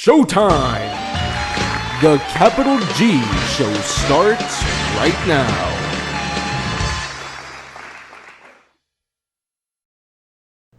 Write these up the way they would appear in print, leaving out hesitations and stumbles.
Showtime! The Capital G show starts right now.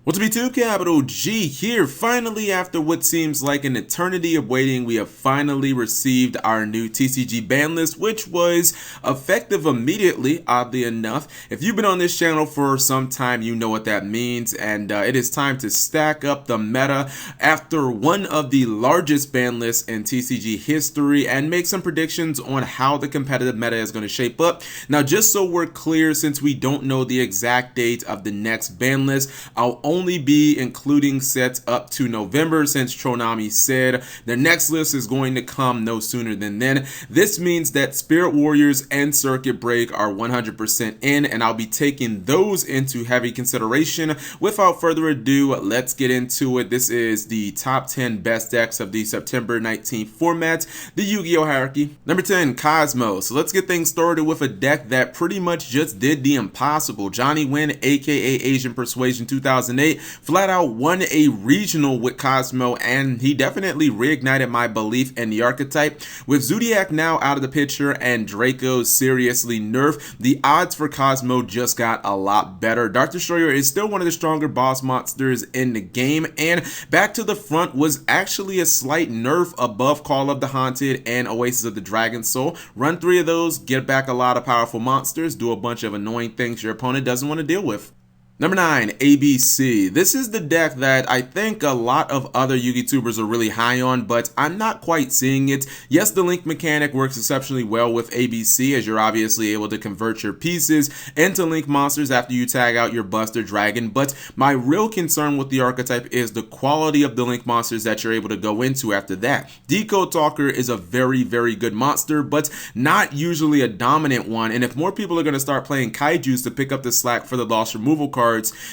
What's up, YouTube? Capital G here. Finally, after what seems like an eternity of waiting, we have finally received our new TCG ban list, which was effective immediately, oddly enough. If you've been on this channel for some time, you know what that means, and it is time to stack up the meta after one of the largest ban lists in TCG history and make some predictions on how the competitive meta is going to shape up. Now, just so we're clear, since we don't know the exact date of the next ban list, I'll only be including sets up to November, since Tronami said the next list is going to come no sooner than then. This means that Spirit Warriors and Circuit Break are 100% in, and I'll be taking those into heavy consideration. Without further ado, let's get into it. This is the top 10 best decks of the September 19th format, the Yu-Gi-Oh hierarchy. Number 10, Kozmo. So let's get things started with a deck that pretty much just did the impossible. Johnny Win, aka Asian Persuasion 2008, flat out won a regional with Kozmo, and he definitely reignited my belief in the archetype. With Zodiac now out of the picture and Draco seriously nerfed, the odds for Kozmo just got a lot better. Dark Destroyer is still one of the stronger boss monsters in the game, and Back to the Front was actually a slight nerf above Call of the Haunted and Oasis of the Dragon Soul. Run 3 of those, get back a lot of powerful monsters, do a bunch of annoying things your opponent doesn't want to deal with. Number 9, ABC. This is the deck that I think a lot of other Yu-Gi-Tubers are really high on, but I'm not quite seeing it. Yes, the link mechanic works exceptionally well with ABC, as you're obviously able to convert your pieces into link monsters after you tag out your Buster Dragon, but my real concern with the archetype is the quality of the link monsters that you're able to go into after that. Decode Talker is a very, very good monster, but not usually a dominant one, and if more people are going to start playing Kaijus to pick up the slack for the loss removal cards,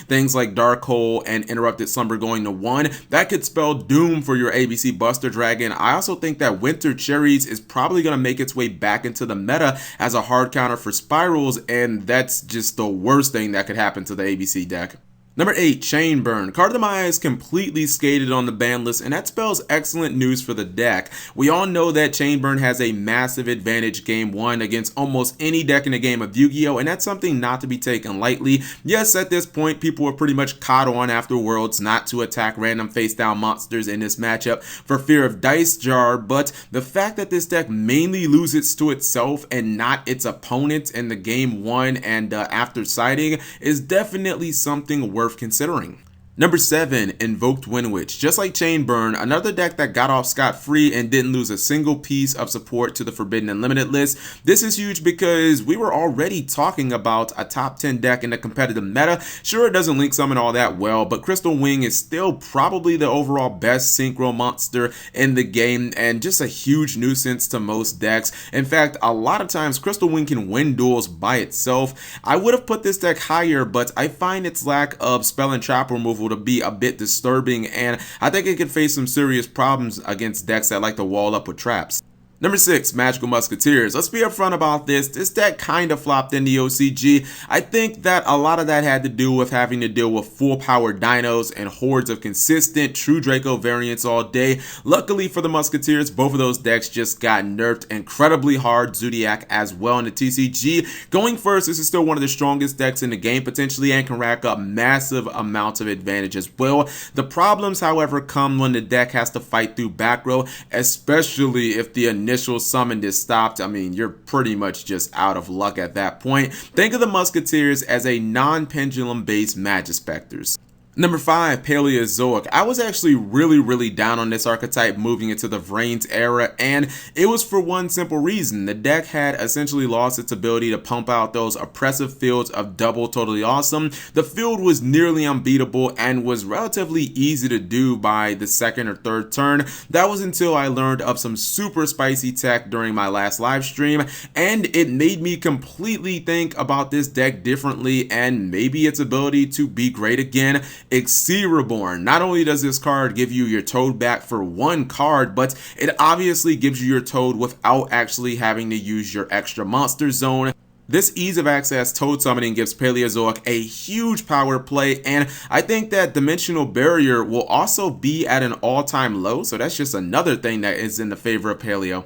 things like Dark Hole and Interrupted Slumber going to 1, that could spell doom for your ABC Buster Dragon. I also think that Winter Cherries is probably going to make its way back into the meta as a hard counter for Spirals, and that's just the worst thing that could happen to the ABC deck. Number 8, Chain Burn. Card of the Maya is completely skated on the ban list, and that spells excellent news for the deck. We all know that Chain Burn has a massive advantage game 1 against almost any deck in the game of Yu-Gi-Oh, and that's something not to be taken lightly. Yes, at this point, people were pretty much caught on after Worlds not to attack random face-down monsters in this matchup for fear of Dice Jar, but the fact that this deck mainly loses to itself and not its opponent in the game 1 and after siding is definitely something worth considering. Number 7, Invoked Witch. Just like Chain Burn, another deck that got off scot-free and didn't lose a single piece of support to the Forbidden Unlimited list. This is huge because we were already talking about a top 10 deck in the competitive meta. Sure, it doesn't link summon all that well, but Crystal Wing is still probably the overall best synchro monster in the game and just a huge nuisance to most decks. In fact, a lot of times Crystal Wing can win duels by itself. I would have put this deck higher, but I find its lack of spell and trap removal to be a bit disturbing, and I think it could face some serious problems against decks that like to wall up with traps. Number 6, Magical Musketeers. Let's be upfront about this. This deck kind of flopped in the OCG. I think that a lot of that had to do with having to deal with full power dinos and hordes of consistent true Draco variants all day. Luckily for the Musketeers, both of those decks just got nerfed incredibly hard. Zodiac as well in the TCG. Going first, this is still one of the strongest decks in the game potentially and can rack up massive amounts of advantage as well. The problems, however, come when the deck has to fight through back row, especially if the initial summon is stopped. I mean, you're pretty much just out of luck at that point. Think of the Musketeers as a non-pendulum based Magispectors. Number 5, Paleozoic. I was actually really down on this archetype moving into the Vrains era, and it was for one simple reason. The deck had essentially lost its ability to pump out those oppressive fields of double totally awesome. The field was nearly unbeatable and was relatively easy to do by the second or third turn. That was until I learned of some super spicy tech during my last live stream, and it made me completely think about this deck differently and maybe its ability to be great again. Exceed Reborn. Not only does this card give you your Toad back for 1 card, but it obviously gives you your Toad without actually having to use your extra monster zone. This ease of access Toad summoning gives Paleozoic a huge power play, and I think that Dimensional Barrier will also be at an all-time low, so that's just another thing that is in the favor of Paleo.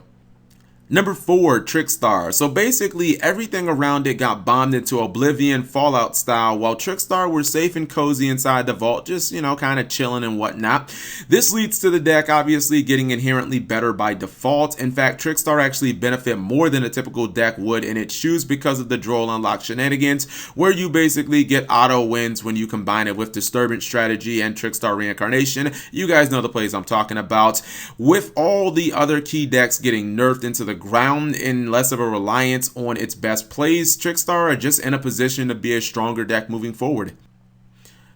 Number 4, Trickstars. So basically everything around it got bombed into oblivion, Fallout style, while Trickstar were safe and cozy inside the vault, just, kind of chilling and whatnot. This leads to the deck obviously getting inherently better by default. In fact, Trickstar actually benefit more than a typical deck would in its shoes because of the Droll Unlock shenanigans, where you basically get auto wins when you combine it with Disturbance strategy and Trickstar Reincarnation. You guys know the plays I'm talking about. With all the other key decks getting nerfed into the ground in less of a reliance on its best plays, Trickstar are just in a position to be a stronger deck moving forward.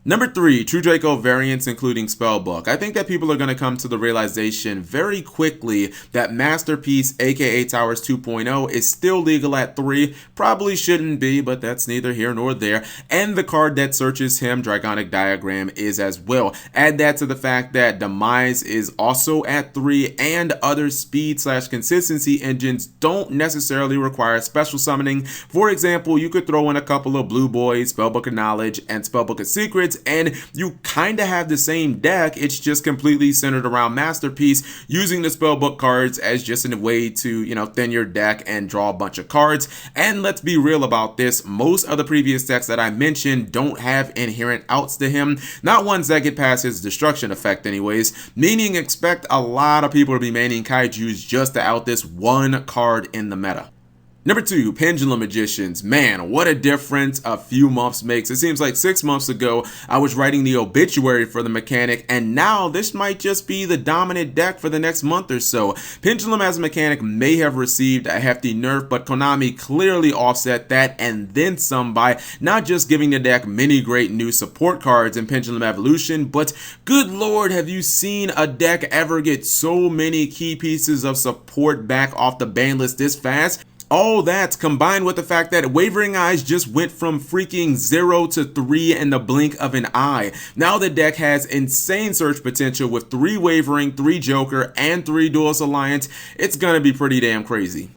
Number 3, True Draco variants including Spellbook. I think that people are going to come to the realization very quickly that Masterpiece aka Towers 2.0 is still legal at 3, probably shouldn't be, but that's neither here nor there, and the card that searches him, Dragonic Diagram, is as well. Add that to the fact that Demise is also at 3, and other speed/consistency engines don't necessarily require special summoning. For example, you could throw in a couple of Blue Boys, Spellbook of Knowledge, and Spellbook of Secrets, and you kind of have the same deck. It's just completely centered around Masterpiece, using the spellbook cards as just a way to, thin your deck and draw a bunch of cards. And let's be real about this, most of the previous decks that I mentioned don't have inherent outs to him, not ones that get past his destruction effect anyways, meaning expect a lot of people to be maining kaijus just to out this one card in the meta. Number 2, Pendulum Magicians. Man, what a difference a few months makes. It seems like 6 months ago, I was writing the obituary for the mechanic, and now this might just be the dominant deck for the next month or so. Pendulum as a mechanic may have received a hefty nerf, but Konami clearly offset that and then some by not just giving the deck many great new support cards in Pendulum Evolution, but good lord, have you seen a deck ever get so many key pieces of support back off the ban list this fast? All that combined with the fact that Wavering Eyes just went from freaking 0 to 3 in the blink of an eye. Now the deck has insane search potential with 3 Wavering, 3 Joker, and 3 Duelist Alliance. It's gonna be pretty damn crazy.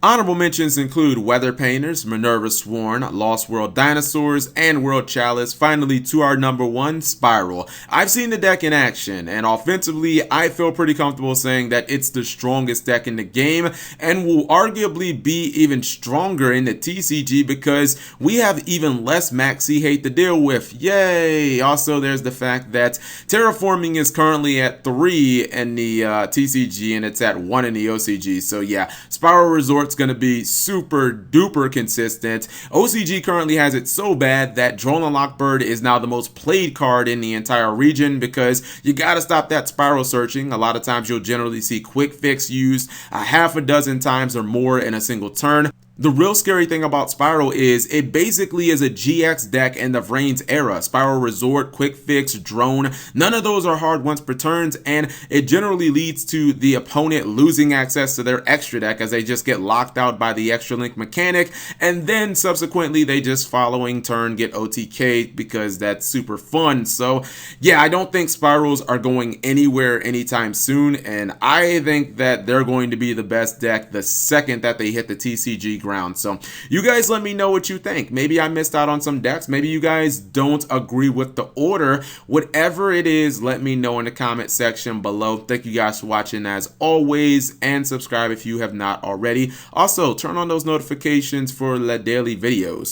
Honorable mentions include Weather Painters, Minerva Sworn, Lost World Dinosaurs, and World Chalice. Finally, to our number 1, Spyral. I've seen the deck in action, and offensively, I feel pretty comfortable saying that it's the strongest deck in the game, and will arguably be even stronger in the TCG because we have even less maxi hate to deal with. Yay! Also, there's the fact that Terraforming is currently at 3 in the TCG, and it's at 1 in the OCG. So yeah, Spyral Resort's going to be super duper consistent. OCG currently has it so bad that Droll Unlock Bird is now the most played card in the entire region because you got to stop that spiral searching. A lot of times you'll generally see Quick Fix used a half a dozen times or more in a single turn. The real scary thing about Spyral is it basically is a GX deck in the Vrain's era. Spyral Resort, Quick Fix, Drone, none of those are hard once per turns, and it generally leads to the opponent losing access to their extra deck as they just get locked out by the extra link mechanic, and then subsequently they just following turn get OTK because that's super fun. So yeah, I don't think Spyrals are going anywhere anytime soon, and I think that they're going to be the best deck the second that they hit the TCG ground. So you guys let me know what you think. Maybe I missed out on some decks. Maybe you guys don't agree with the order. Whatever it is, let me know in the comment section below. Thank you guys for watching as always, and subscribe if you have not already. Also, turn on those notifications for the daily videos.